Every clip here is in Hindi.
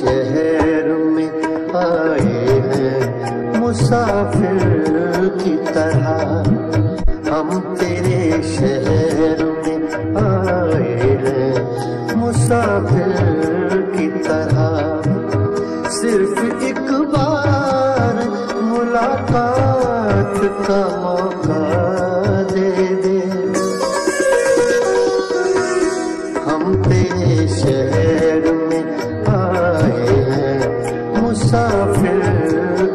शहर में आए हैं मुसाफिर की तरह, हम तेरे शहर में आए हैं मुसाफिर की तरह। सिर्फ एक बार मुलाकात का मौका दे दे, हम तेरे शहर में आए हैं मुसाफिर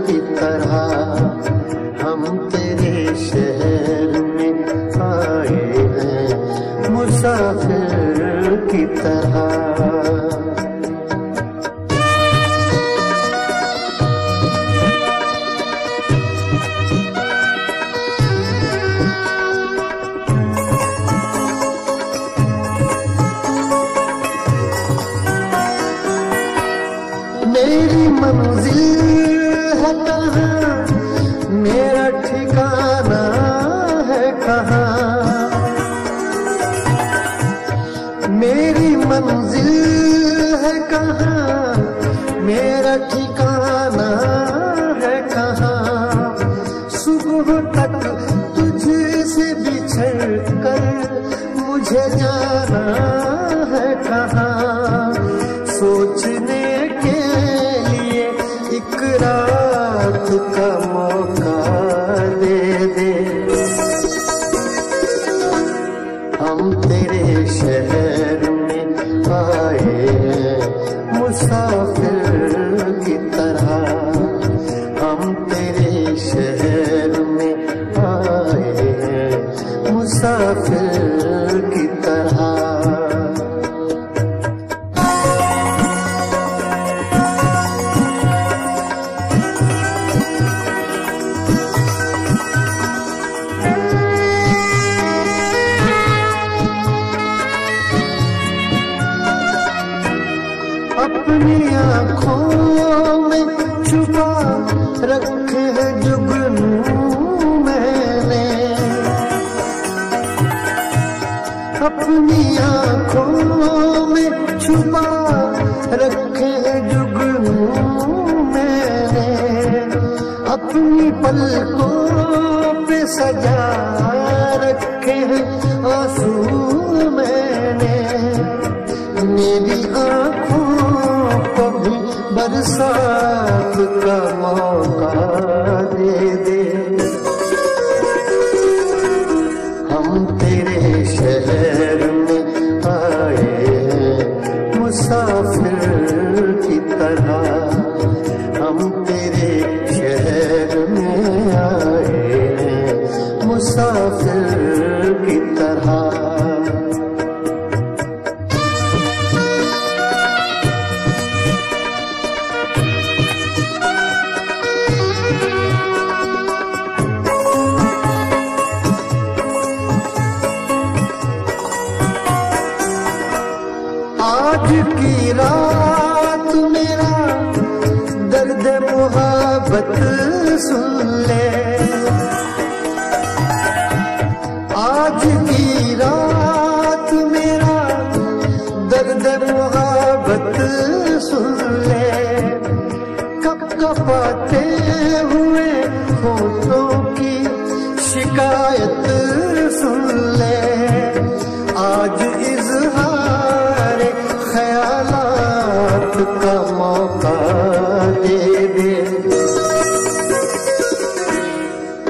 की तरह, हम तेरे शहर में आए हैं मुसाफिर की तरह। मेरी मंजिल है कहाँ, मेरा ठिकाना है कहाँ, मेरी मंजिल है कहाँ, मेरा ठिकाना है कहाँ। सुबह तक तुझसे बिछड़ कर मुझे जाना है कहाँ। सोचने के लिए एक रात का मौका दे दे, हम तेरे शहर में आए हैं मुसाफिर की तरह, हम तेरे शहर में आए हैं मुसाफिर की तरह। अपनी आँखों में छुपा रखे है जुगनू मैंने, अपनी आँखों में छुपा रखे है जुगनू मैंने। अपनी पलकों पे सजा रखे है आंसू मैंने। मेरी आँखों कभी बरसात का मौका दे दे, हम तेरे शहर में आए हैं मुसाफिर की तरह, हम तेरे शहर में आए हैं मुसाफिर की तरह। आज की रात मेरा दर्द मोहब्बत सुन ले, आज की रात मेरा दर्द मोहब्बत सुन ले। कपकपाते हुए होठों की शिकायत सुन ले, आज इज़हार ख्यालात का मौका दे दे,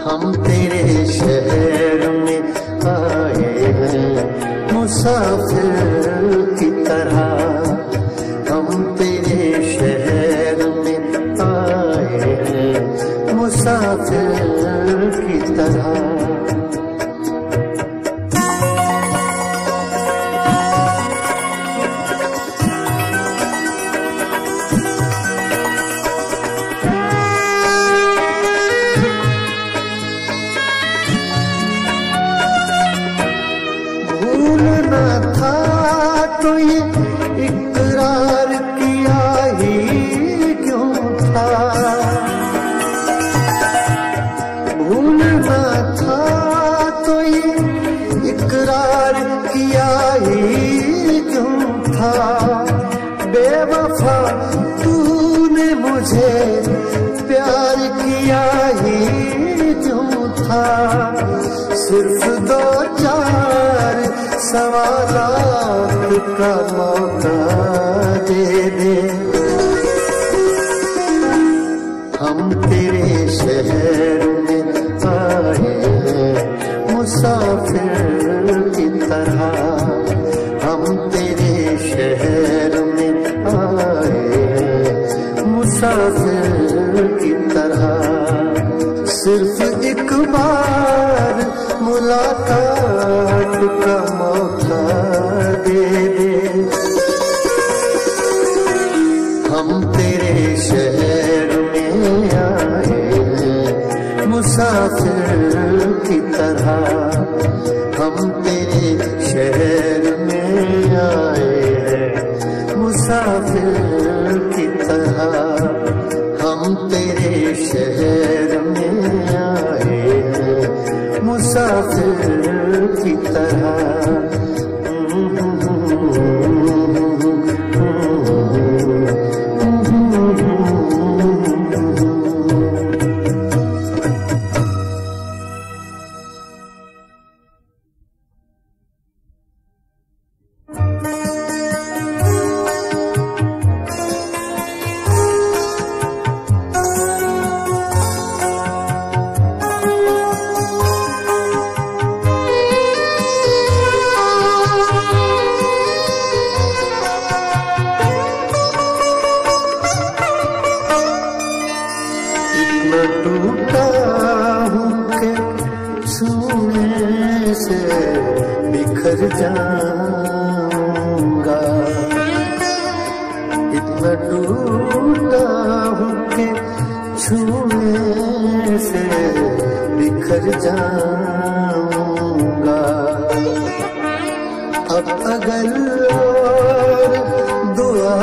हम तेरे शहर में आए हैं मुसाफिर की तरह, हम तेरे शहर में आए हैं मुसाफिर की तरह। भूलना था तो ये इकरार किया ही क्यों था, भूलना था तो ये इकरार किया ही क्यों था। बेवफा तू तुझे प्यार किया ही क्यों था। सिर्फ 2-4 सवालात का मौका दे दे। हम तेरे शहर में आए मुसाफिर की तरह। हम तेरे शहर में आए मुसाफिर की तरह। सिर्फ एक बार मुलाकात का मौका दे दे। हम तेरे शहर में आए मुसाफिर की तरह। हम तेरे शहर में आए मुसाफिर की तरह। हम तेरे शहर में आए मुसाफिर की तरह। टूटा हूँ के छूने से बिखर जाऊंगा। इतना टूटा हूँ के छूने से बिखर जाऊंगा। अब अगर दुआ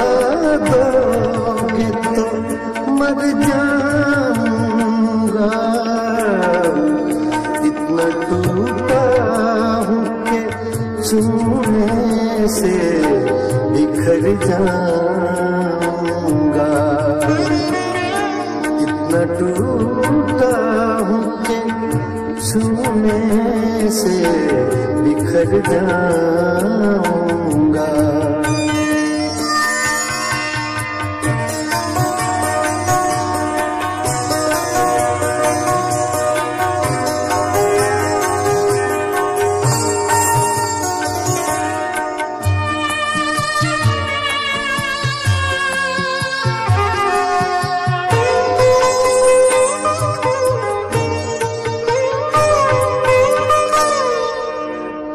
दोगे तो मर जाऊंगा। इतना टूटा हूँ के छूने से बिखर जाऊंगा। इतना टूटा हूँ के छूने से बिखर जाऊंगा।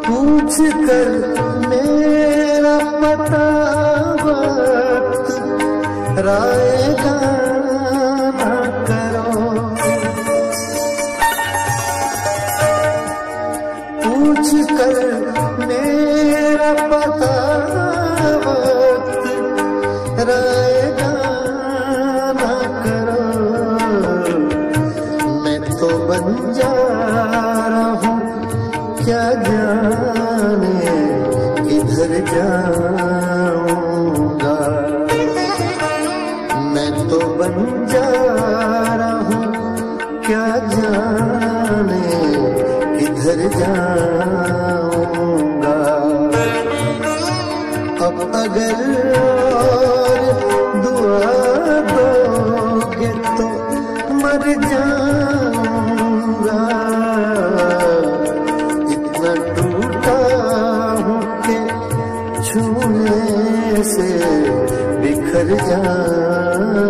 पूछ कर मेरा पता वक्त रायगा ना करो। पूछ कर मेरा पता वक्त रायगा ना करो। मैं तो बन जा रहा हूँ क्या जाने किधर जाऊंगा। मैं तो बन जा रहा हूँ क्या जाने किधर जाऊंगा। अब अगर और दुआ दोगे तो मर जाऊंगा। टूटा हूँ के छूने से बिखर जाऊंगा।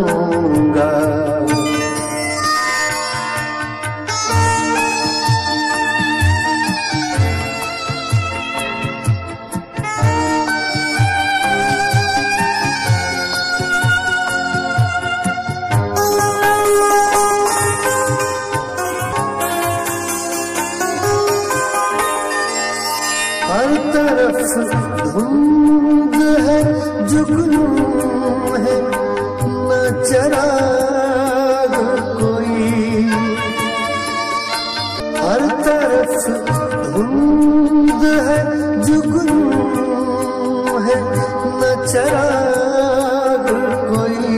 हर तरफ धुंध है जुगनू है न चिराग कोई। हर तरफ धुंध है जुगनू है न चिराग कोई।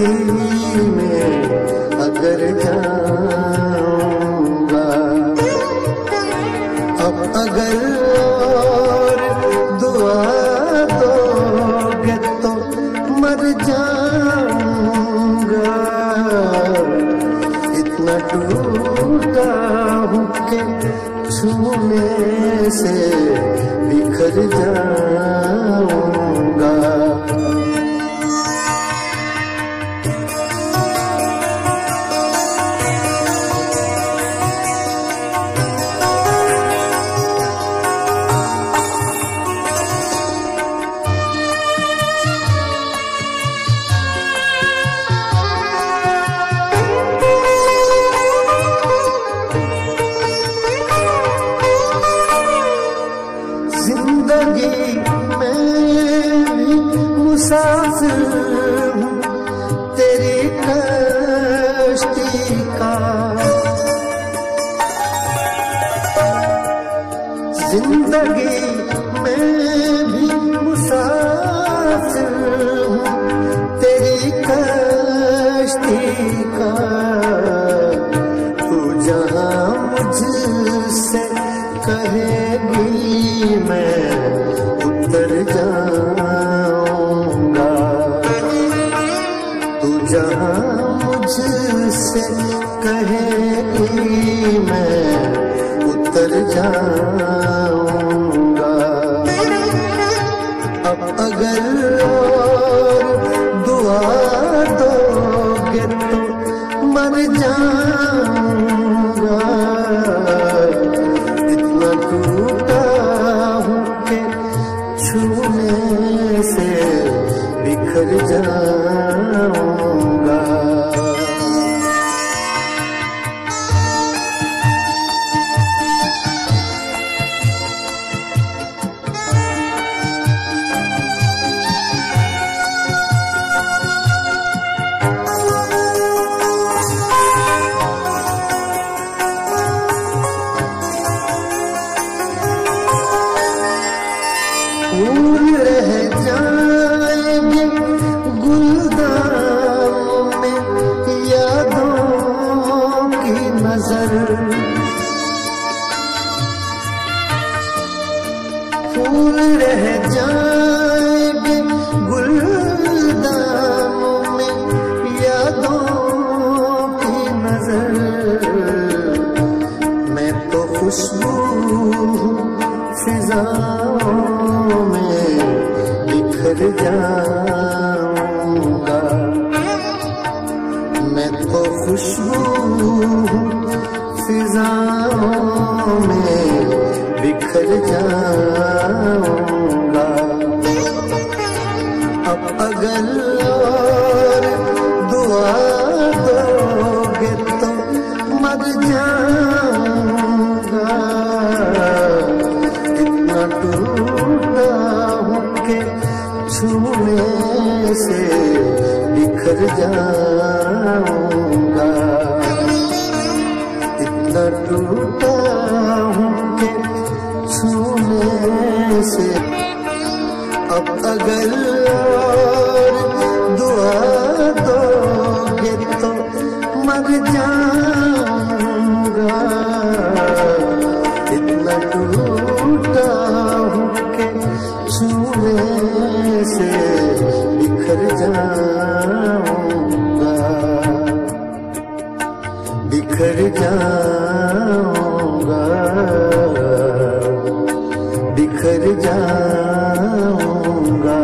में अगर जाऊंगा, अब अगर और दुआ दोगे तो मर जाऊंगा। इतना टूटा हूँ कि छूने से बिखर जाऊंगा। जिंदगी में मुसाफिर हूँ तेरी कश्ती का, जिंदगी में भी मुसाफिर हूँ तेरी कश्ती का। तू जहाँ मुझसे कहेगी मैं उतर जाऊंगा, तू जहाँ मुझसे कहेगी मैं उतर जाऊंगा। अब अगर और दुआ दोगे तो मर जाऊंगा। इतना टूटा हूँ कि छूने से बिखर जाऊंगा। फूल रह जाएंगे गुलदानों में यादों की नजर, फूल रह जाएंगे गुलदानों में यादों की नजर। मैं तो खुशबू फिजाओं में बिखर जाऊंगा। मैं तो खुशबू फिजाओं में बिखर जाऊंगा। अब अगर और दुआ दोगे तो मर जाऊंगा। इतना टूटा हूँ कि छूने से बिखर जाऊंगा। इतना टूटा हूँ कि छूने से। अब अगर और दुआ दोगे तो मर जाऊंगा। इतना टूटा हूँ कि छूने से बिखर जाऊंगा, बिखर जाऊंगा, बिखर जाऊंगा।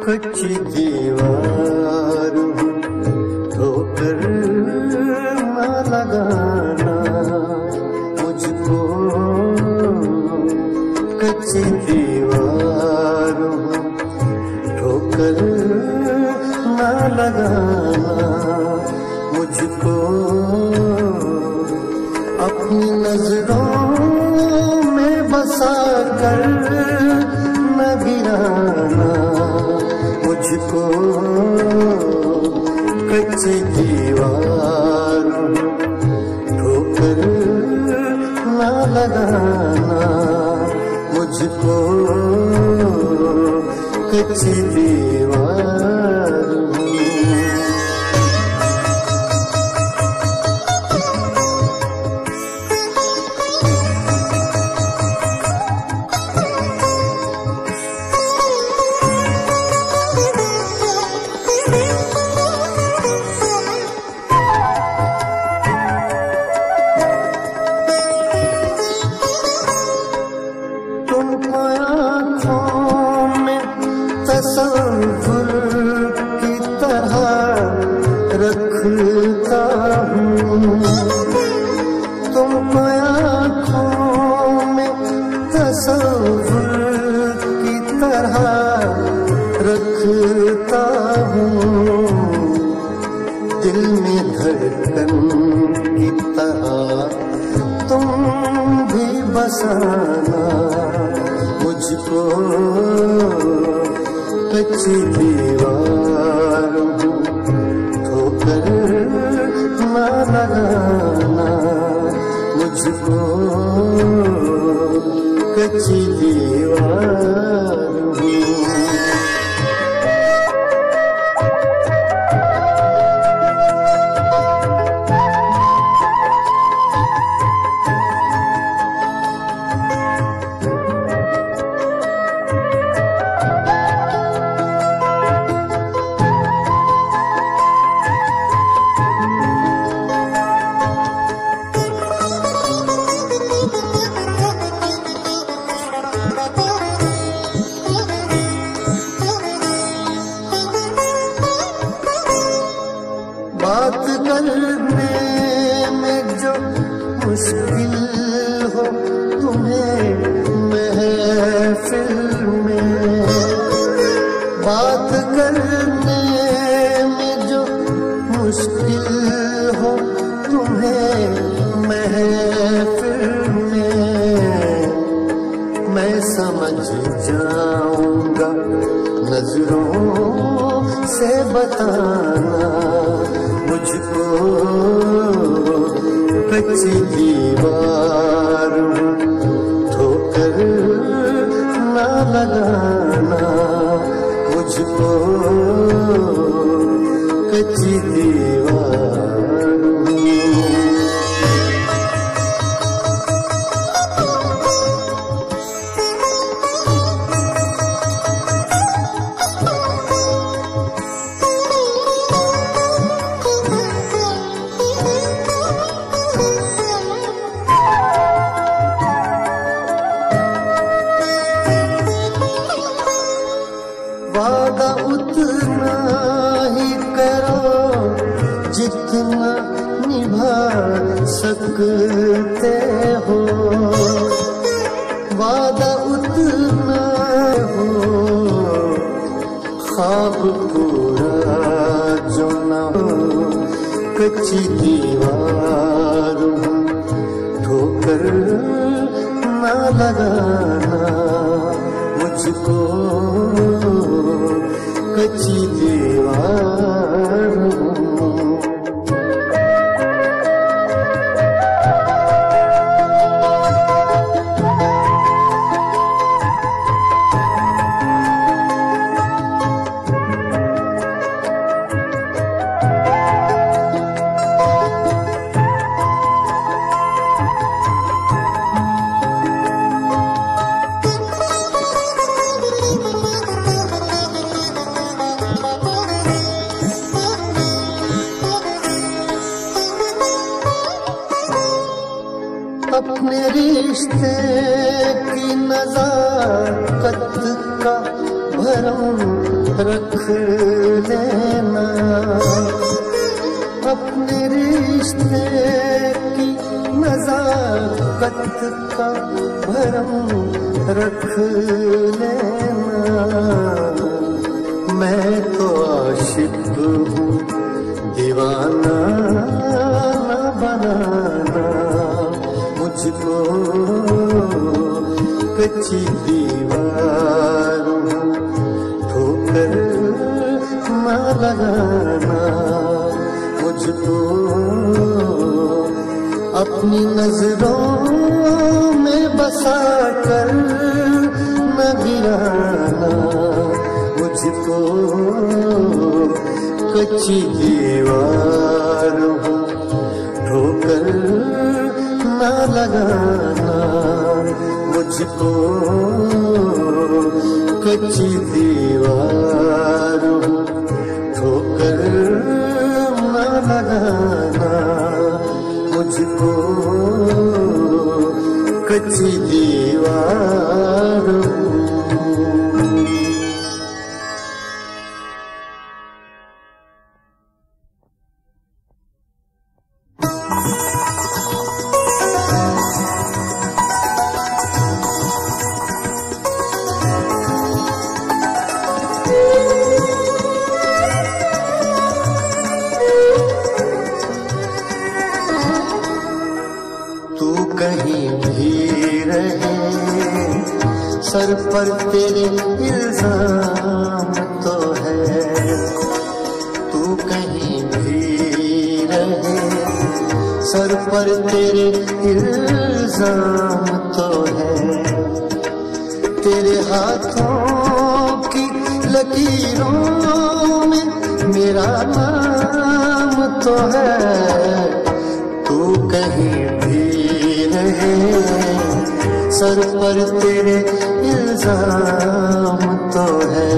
कच्ची दीवार ठोकर माला ठोकर ना लगाना मुझको, अपनी नजरों में बसा कर न गिराना मुझको। कच्ची दीवार ठोकर ना लगाना मुझको, कच्ची दीवार। तसव्वुर की तरह रखता हूँ तुमको आँखों में, तसव्वुर की तरह रखता हूँ। दिल में धड़कन की तरह तुम भी बसाना मुझको। कच्ची दीवार हूँ ठोकर ना लगाना मुझको, कच्ची दीवार हूँ। बात करने में जो मुश्किल हो तुम्हें महफिल में, बात करने में जो मुश्किल हो तुम्हें महफिल में, मैं समझ जाऊंगा नजरों से बताना मुझको। कच्ची दीवार ठोकर ना लगाना मुझको, कच्ची दीवार। वादा उतना ही करो जितना निभा सकते हो, वादा उतना हो ख्वाब पूरा जो न हो। कच्ची दीवार हूँ ठोकर ना लगाना मुझको, कच्ची दीवार हूँ। अपने रिश्ते की नज़ाकत का भरम रख लेना, अपने रिश्ते की नज़ाकत का भरम रख लेना। मैं तो आशिक हूँ, दीवाना न बनाना मुझको, कच्ची दीवार हूँ, ठोकर न लगाना मुझको, अपनी नजरों में बसा कर न गिराना मुझको, कच्ची दीवार हूँ, ठोकर न लगाना मुझको, कच्ची दीवार हूँ, ठोकर न लगाना मुझको, कच्ची दीवार हूँ। तू कहीं भी रहे, सर पर तेरे इल्जाम तो है, तू कहीं भी रहे, सर पर तेरे इल्जाम तो है, तेरे हाथों की लकीरों में मेरा नाम तो है, तू कहीं भी रहे, सर पर तेरे इल्जाम तो है।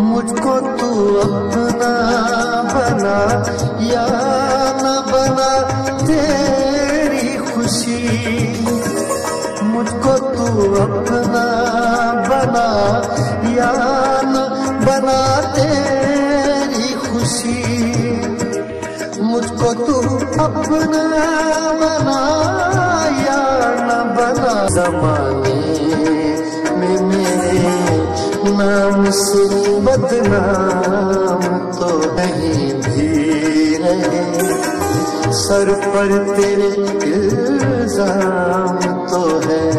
मुझको तू अपना बना या न बना तेरी खुशी, मुझको तू अपना बना या न बना तेरी खुशी, मुझको तू अपना बना या न बना, ज़माने में मेरे नाम से बदनाम तो नहीं भी रहे, सर पर तेरे इल्जाम तो है।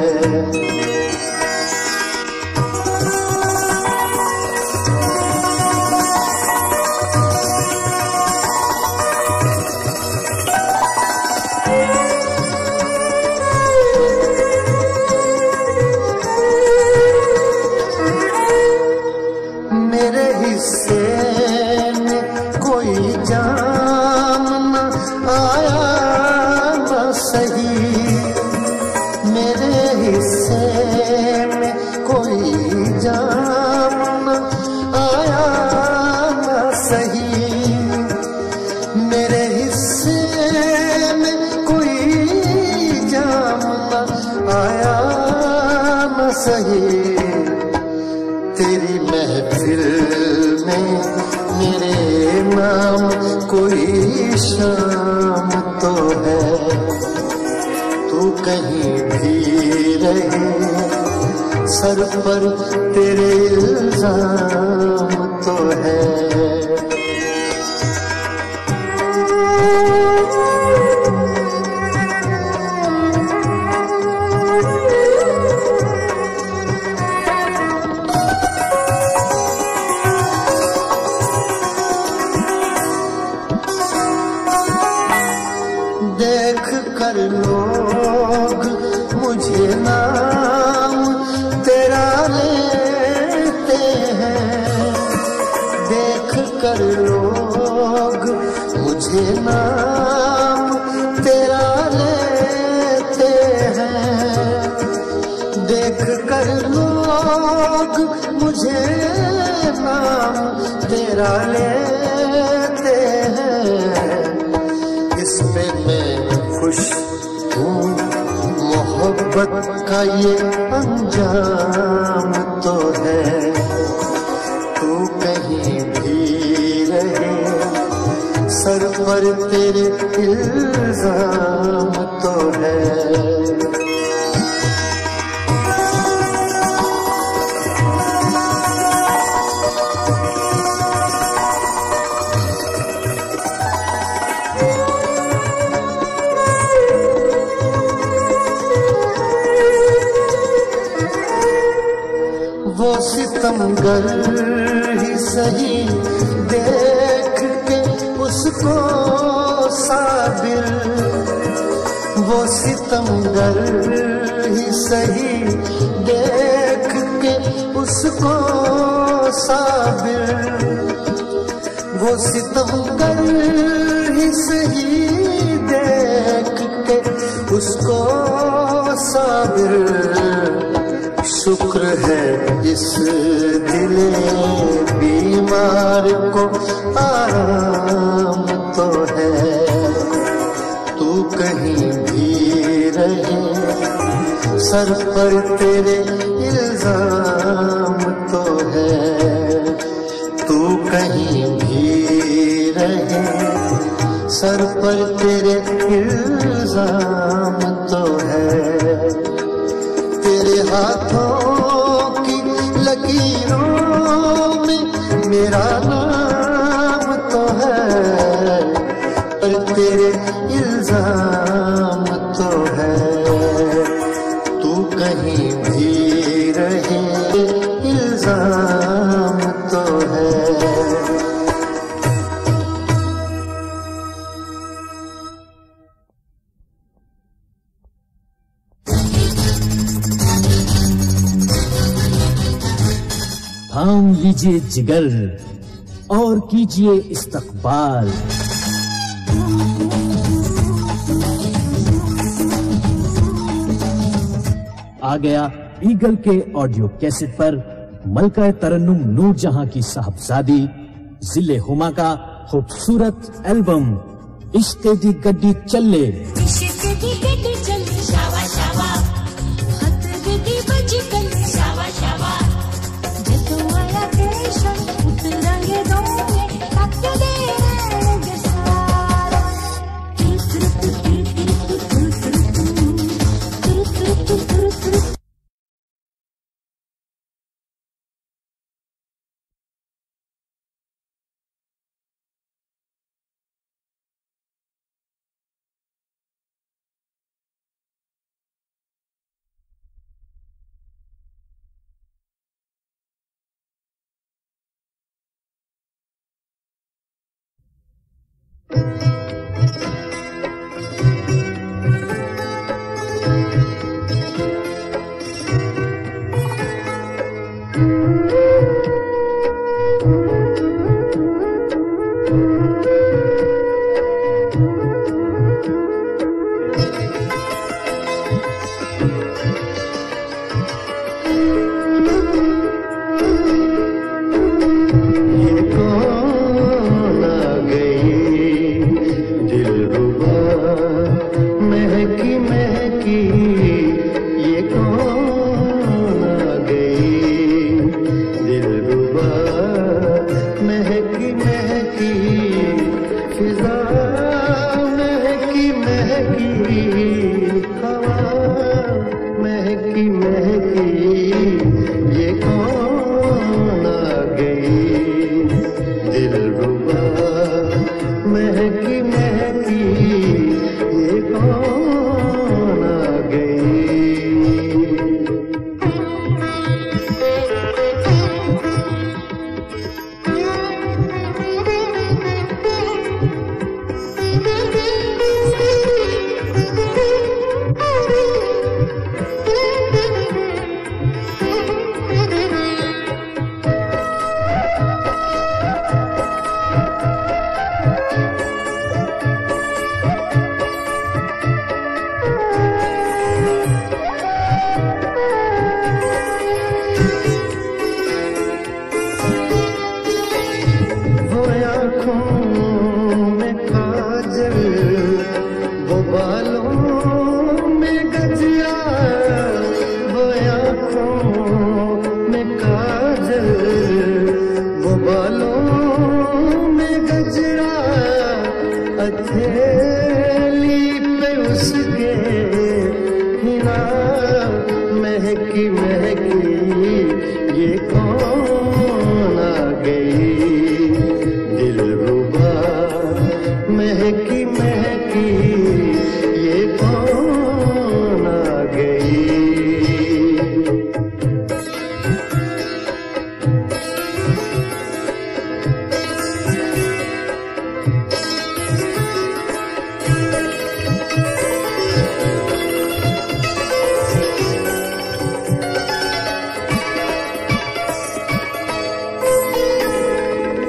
मेरे हिस्से में कोई जाम न आया न सही, मेरे हिस्से में कोई जाम न आया न सही, मेरे हिस्से में कोई जाम न आया न सही, तेरी महफिल में मेरे नाम कोई शाम तो है, तू कहीं भी रहे, सर पर तेरे इल्जाम तो है। देख कर लोग मुझे नाम तेरा लेते हैं, देख कर लोग मुझे नाम तेरा लेते हैं, देख कर लोग मुझे नाम तेरा लेते हैं, इस पे मैं खुश हूँ, मोहब्बत मोहब्बत का ये अंजाम तो है, तू कहीं भी रहे सर पर तेरे इल्जाम तो है। वो सितमगर ही सही देख के उसको साबिर, वो सितमगर ही सही देख के उसको साबिर, वो सितमगर ही सही देख के उसको साबिर। शुक्र है इस दिले बीमार को आराम तो है, तू कहीं भी रहे सर पर तेरे इल्जाम तो है, तू कहीं भी रहे सर पर तेरे इल्जाम तो है। तेरे हाथों की लकीरों में मेरा नाम तो है, पर तेरे इल्जाम तो है, तू कहीं भी रहे इल्जाम तो है। थाम लीजिए जिगर और कीजिए इस्तकबाल, आ गया ईगल के ऑडियो कैसेट पर मलका तरन्नुम नूर जहां की साहबजादी जिले हुमा का खूबसूरत एल्बम इश्क दी गड्डी चले। महकी महकी महकी महकी ये कौन आ गई दिलरुबा, महकी महकी ये कौन आ गई।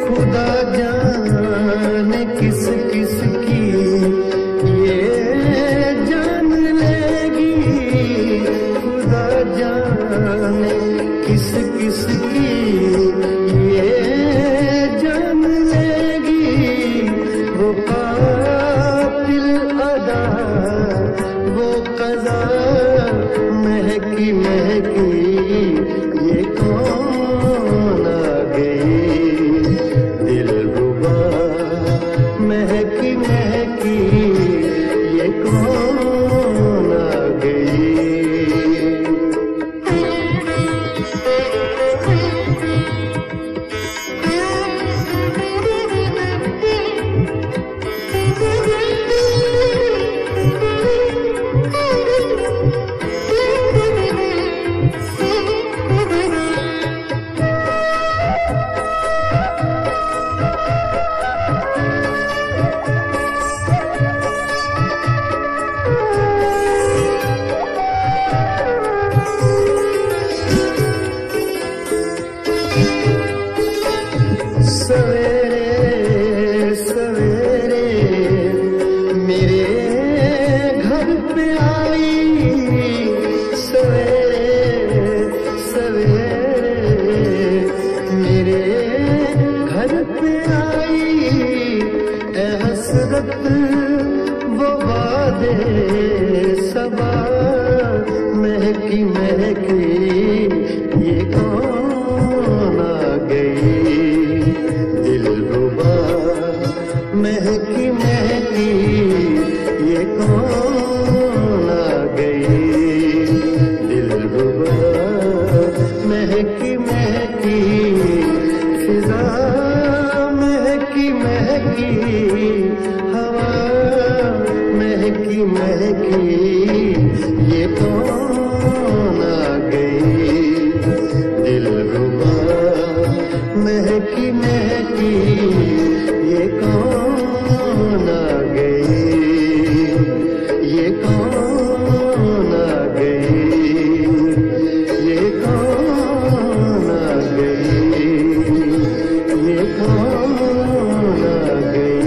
खुदा जाने किस किस की ये जान लेगी, खुदा जाने किस किस की ये जान लेगी। वो कातिल अदा वो कज़ा, महकी महकी ये कौन आ गई दिलरुबा, महकी महकी ये कौन आ गई। सवेरे सवेरे मेरे घर पे आई, सवेरे सवेरे मेरे घर पे आई। ए हसरत वो वादे सबा, महकी महकी ये कौन आ गई दिलरुबा, महकी महकी ये कौन आ गई दिलरुबा, महकी महकी फिजा, महकी महकी हवा, महकी महकी ये कौन आ गई दिलरुबा, महकी महकी ये कौन आ गई, ये कौन आ गई, ये कौन आ गई, ये कौन आ गई।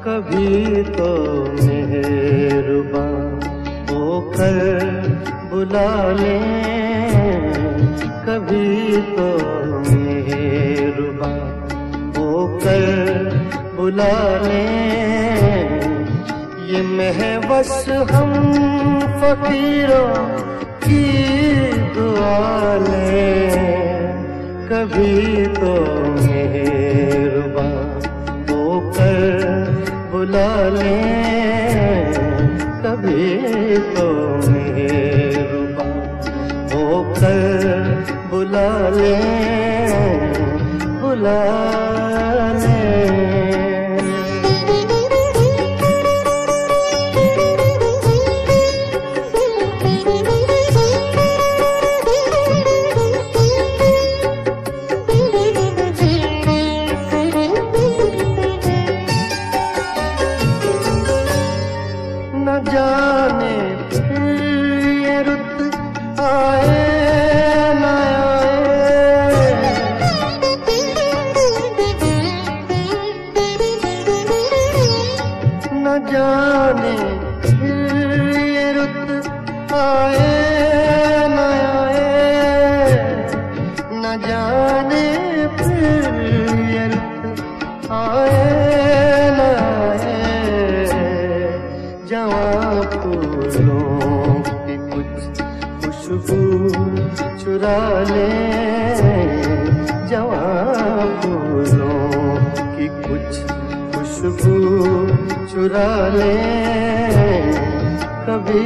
कभी तो मेहरबान होकर बुला ले, कभी तो मेहरबान होकर बुला ले। ये महवस हम फकीरों की दुआ ले, कभी तो मेहरबान होकर बुला ले, कभी तो मेहरबान होकर बुला ले, बुला ले। जाने ये रुत आए न आए, जाने फिर ये रुत आए न आए, न जाने फिर ये रुत आए न आए। जवां फूलों की कुछ खुशबू चुरा ले, जवां फूलों की कुछ खुशबू चुरा ले। कभी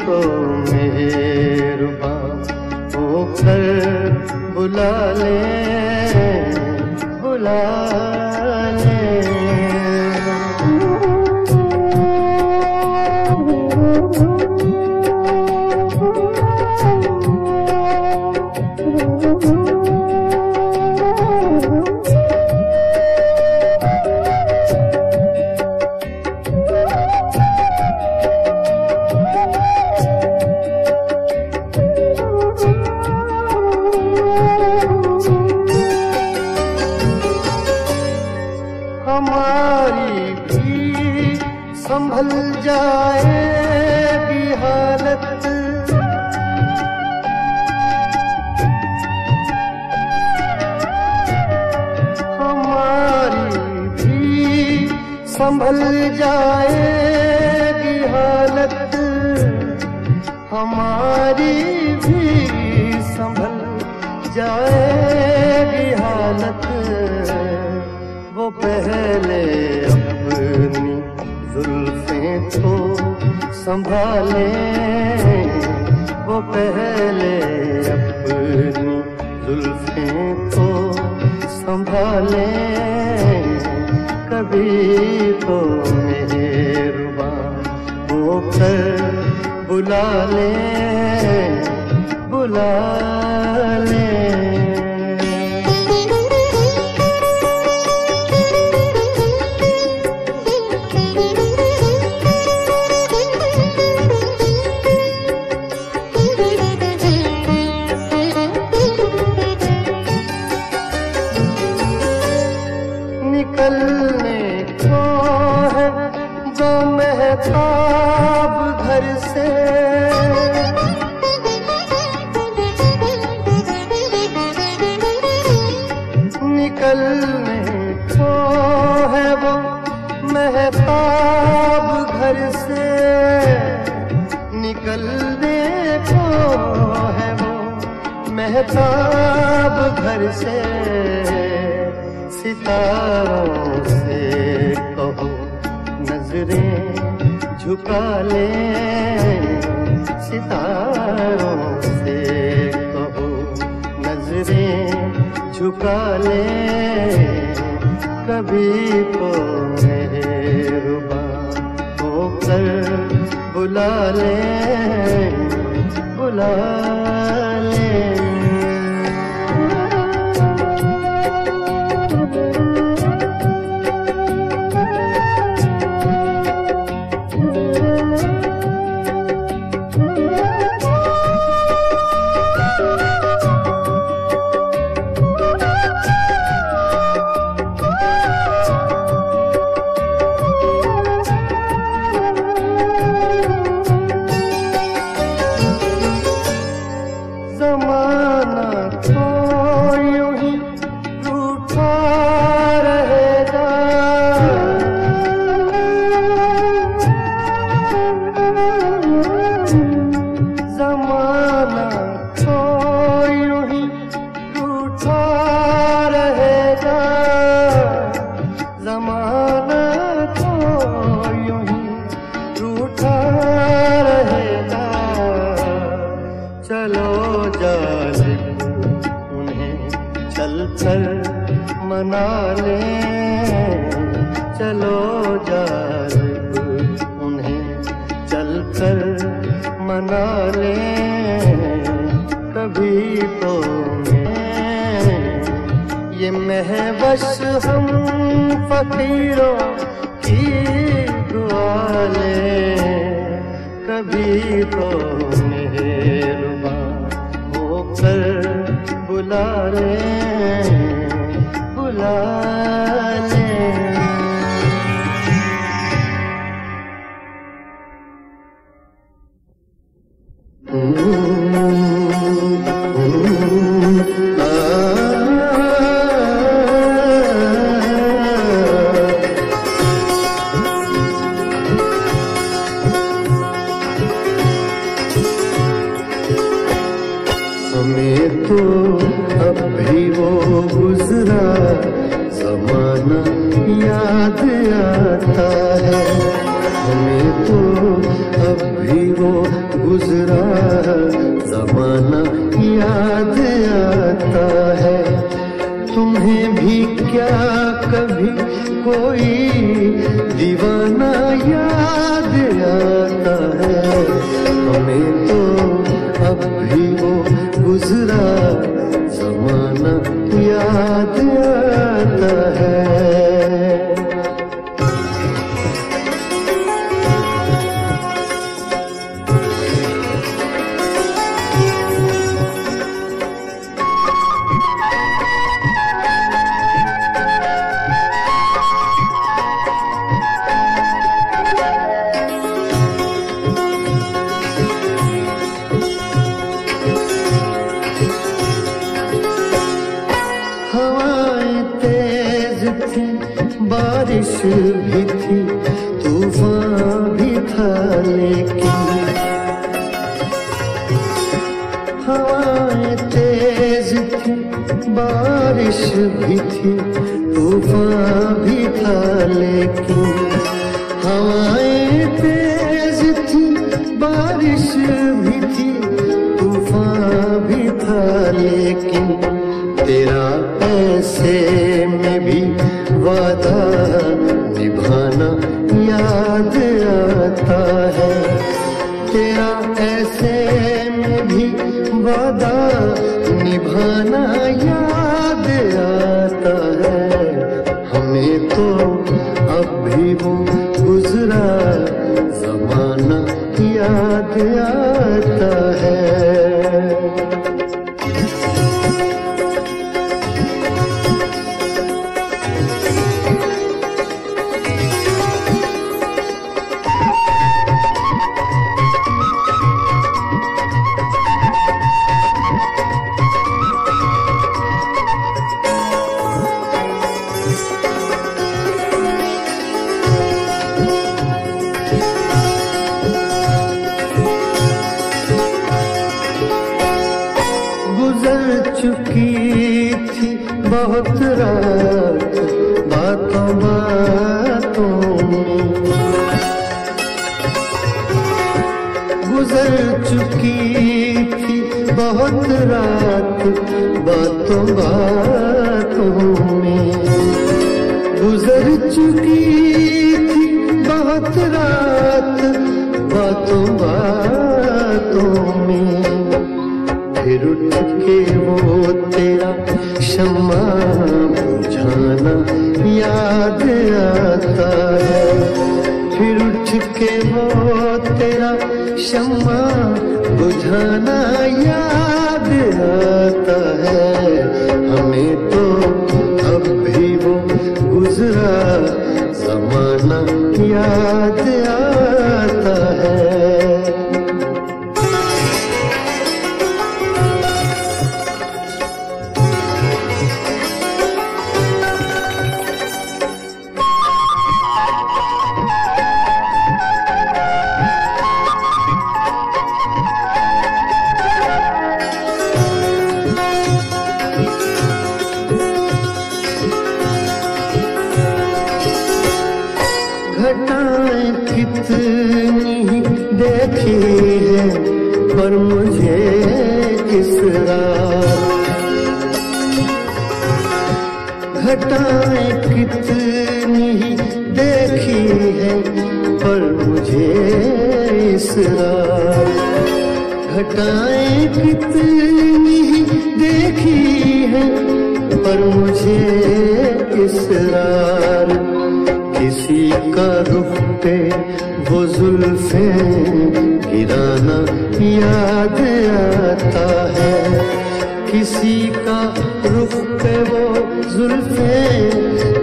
तो मेहरबां होकर बुला ले, बुला ले। हमारी भी संभल जाएगी हालत, हमारी भी संभल जाएगी हालत, हमारी भी संभल जाएगी हालत। वो पहले अपनी जुल्फें तो संभाले, वो पहले अपनी जुल्फें तो संभाले। कभी तो मेहरबां होकर बुला ले, बुला ले। निकलने को है जो महताब घर से, निकलने को है वो महताब घर से, निकलने को है वो महताब घर से। सितारों से कहो नजरें झुका ले, सितारों से कहो नजरें झुका ले। कभी तो मेहरबां होकर बुला ले, बुला ले। जमाना तो यूं ही रूठा रहेगा, जमाना तो यूं ही रूठा रहेगा, जमाना तो यूं ही रूठा रहेगा। चलो जालिब उन्हें चलकर मना ले, चलो जालिब उन्हें चलकर मना ले। कभी तो ये महवश हम फकीरों की दुआ ले। कभी तो मेहरबां होकर बुला ले, बुला ले। जमाना याद आता है। हमें तो अब भी वो गुजरा जमाना याद आता है। तुम्हें भी क्या कभी कोई दीवाना याद आता है? हमें तो अब भी वो गुजरा जमाना याद आता है। बारिश भी थी, तूफान भी था, लेकिन हवाएं तेज थी, बारिश भी थी, तूफान भी था, लेकिन हवाएं तेज थी, बारिश भी थी, तूफान भी था, लेकिन तेरा ऐसे में भी वादा निभाना याद आता है। तेरा ऐसे में भी वादा निभाना याद आता है। हमें तो अब भी वो गुजरा जमाना याद आता है। चुकी थी बहुत रात बातों बातों में, गुजर चुकी थी बहुत रात बातों बातों में, गुजर चुकी थी बहुत रात बातों बातों में। फिर उठ के वो तेरा शम्मा बुझाना याद आता है। फिर उठ के वो तेरा शम्मा बुझाना याद आता है। हमें तो अब भी वो गुजरा जमाना याद आता है। घटाएं कितनी देखी है पर मुझे किस रात, घटाएं कितनी देखी है पर मुझे इस रात, घटाएं कितनी देखी है पर मुझे इस रात। किसी का रुख पे वो जुल्फे गिराना याद आता है। किसी का रुख पे वो जुल्फे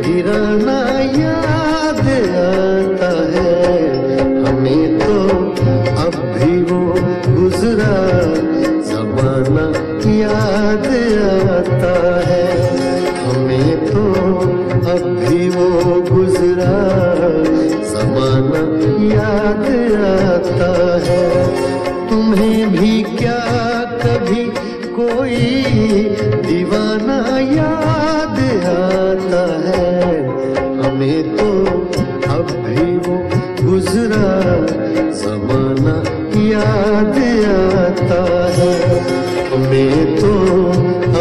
गिराना याद आता है। हमें तो अब भी वो गुजरा जमाना याद आता है। हमें तो अब भी वो गुजरा जमाना याद आता है। तुम्हें भी क्या कभी कोई दीवाना याद आता हमें तो अब भी वो गुजरा जमाना याद आता है। हमें तो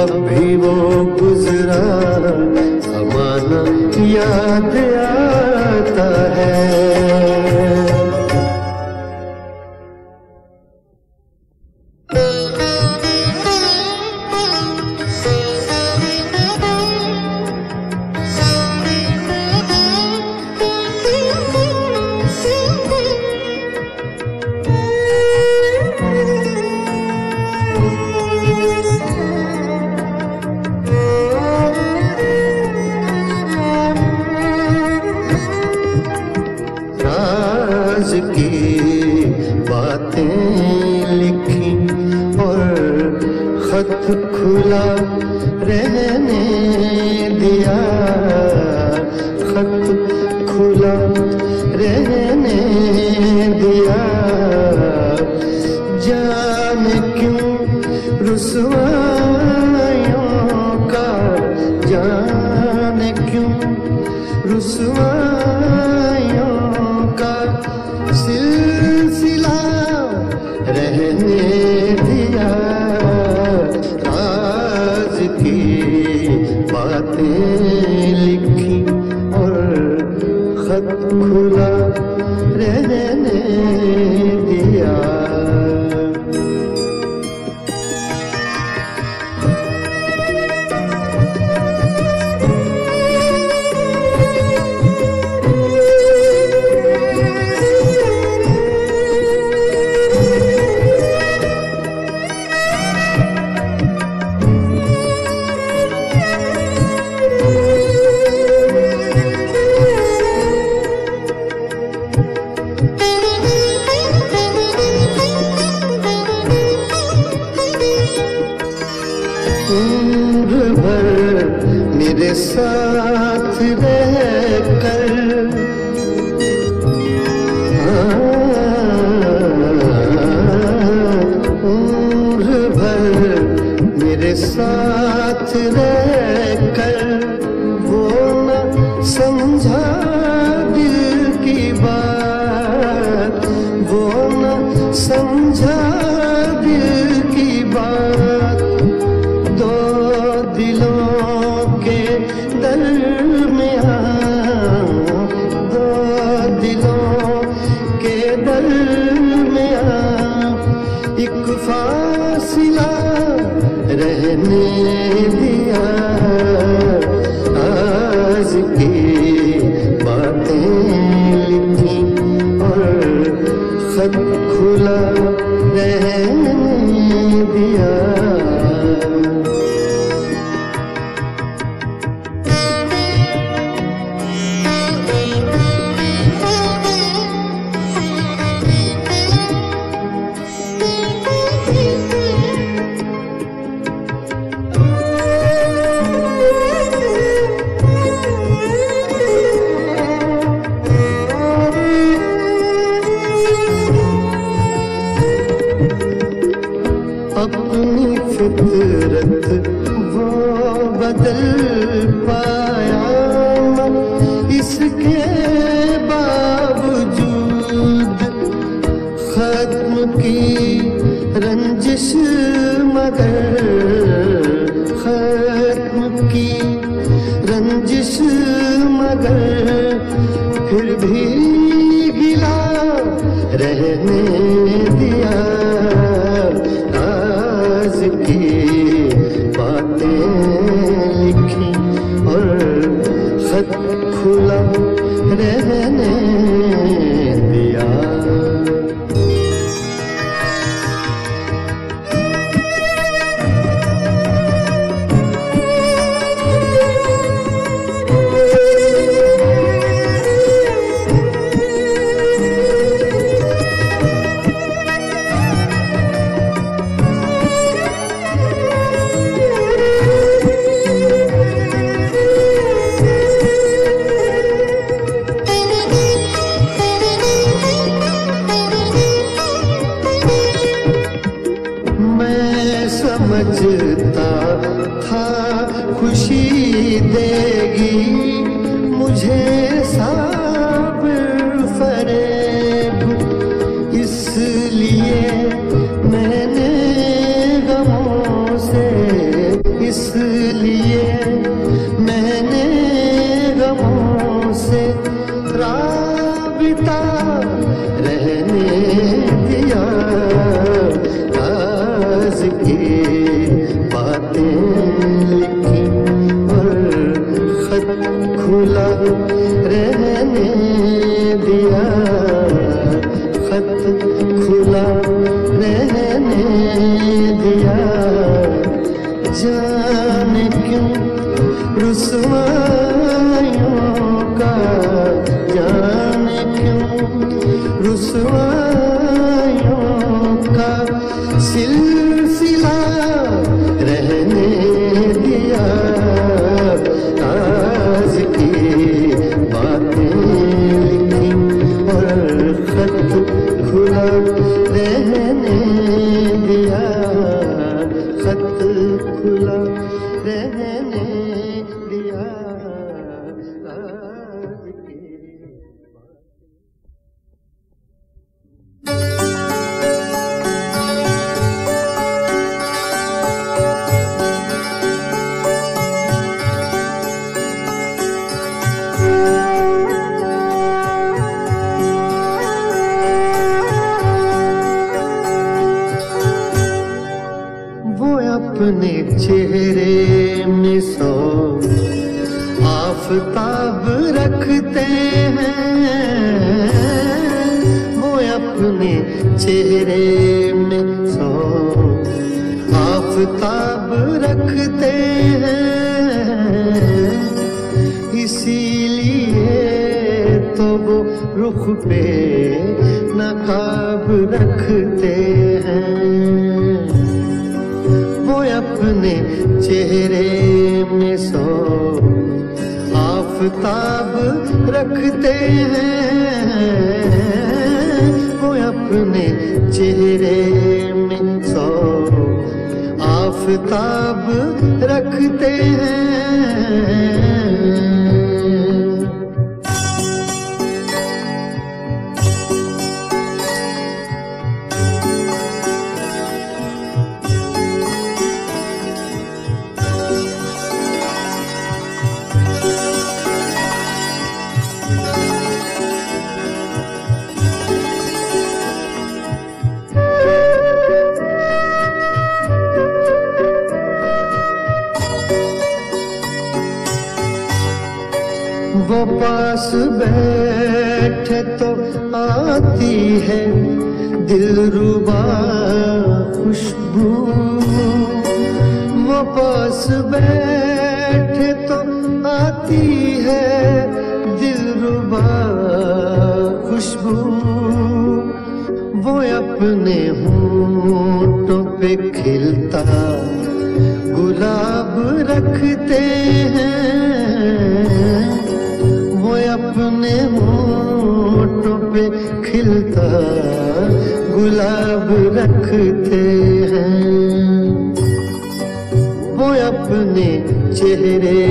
अब भी वो गुजरा जमाना याद आता है। राज की बातें लिखी और खत खुला रहने दिया, खत खुला रहने दिया। जाने क्यों रुसवाइयों का, जाने क्यों रुसवाइयों का सिलसिला रहने दिया। राज की बातें लिखी और खत खुला रहने दिया। उम्र भर मेरे साथ रहकर, उम्र भर मेरे साथ रहकर वो न समझा दिल की बात, वो न समझा दिल की बात। दो दिलों के दरमियां, दो दिलों के दरमियां एक फासिला रहने दिया। आज की बातें लिखी और खत खुला रहने दिया। अपनी फितरत वो बदल पाया, इसके बावजूद खत्म की रंजिश मगर, खत्म की रंजिश मगर फिर भी गिला रहने दिया। आज की बातें लिखी और खत खुला रहने दिया। मुझे साबिर फरेब, इसलिए मैंने गमों से, इसलिए मैंने गमों से राबिता रहने दिया। राज की बातें लिखी और खत खुला रहने दिया, खत खुला रहने दिया। जाने क्यों रुसवाइयों का, जाने क्यों रुसवाइयों का सिलसिला रहने दिया। आज की बातें लिखी और खत खुला रहने दिया, खत खुला रहने दिया। आज की अपने चेहरे में सौ आफताब रखते हैं, वो अपने चेहरे में सौ आफताब रखते हैं। इसीलिए तो वो रुख पे नकाब रखते हैं। वो अपने चेहरे में सौ आफताब रखते हैं, वो अपने चेहरे में सौ आफताब रखते हैं। वो पास बैठे तो आती है दिलरुबा खुशबू, वो पास बैठे तो आती है दिलरुबा खुशबू। वो अपने होंठों पे खिलता गुलाब रखते हैं, वो अपने होंठों पे खिलता गुलाब रखते हैं। वो अपने चेहरे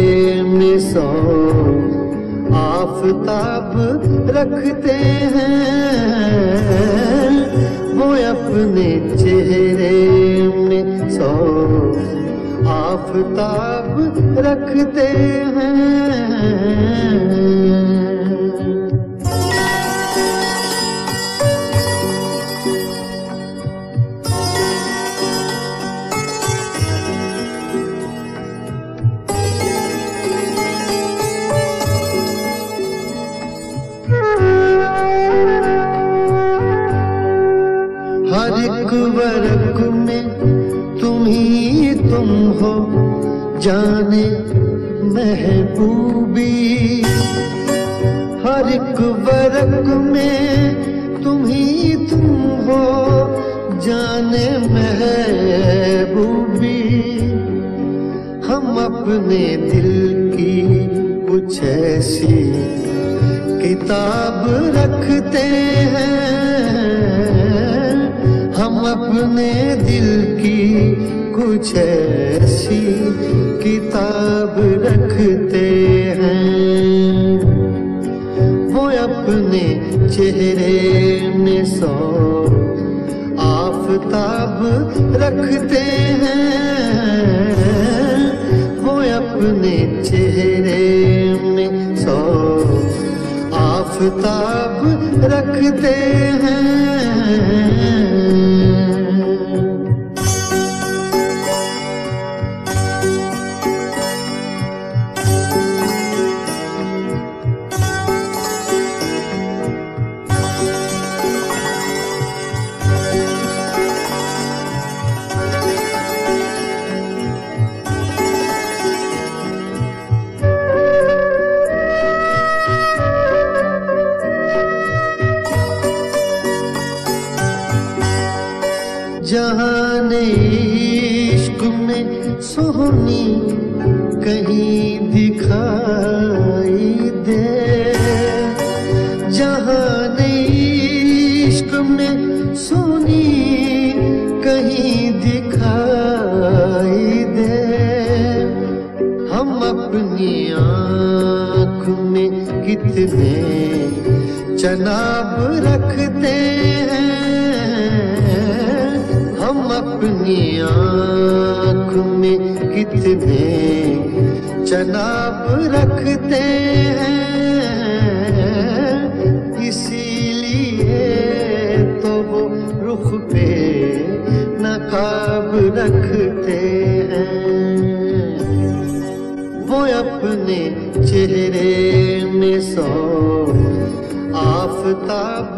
में सौ आफताब रखते हैं, वो अपने चेहरे में सौ आफताब रखते हैं। हर एक वर्ग में तुम ही तुम हो जाने महबूबी, हर एक वर्ग में तुम ही तुम हो जाने महबूबी। हम अपने दिल की कुछ ऐसी किताब रखते हैं, हम अपने दिल की कुछ ऐसी किताब रखते हैं। चेहरे में सौ आफताब रखते हैं, वो अपने चेहरे में सौ आफताब रखते हैं। जहान इश्क में सोहनी कहीं दिखाई दे, जहान इश्क में सोहनी कहीं दिखाई दे। हम अपनी आँख में कितने चनाब रखते हैं, हम अपनी आँख में कितने चनाब रखते हैं। इसीलिए तो वो रुख पे नकाब रखते हैं, वो अपने चेहरे में सौ आफताब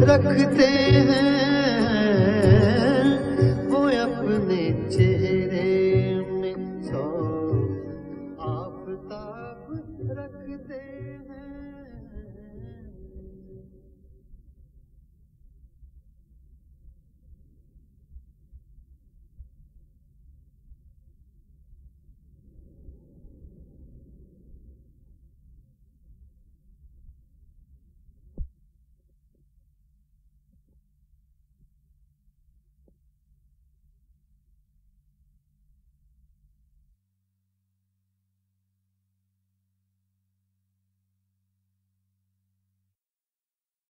रखते हैं, अपने चेहरे में सौ आफताब रखते हैं।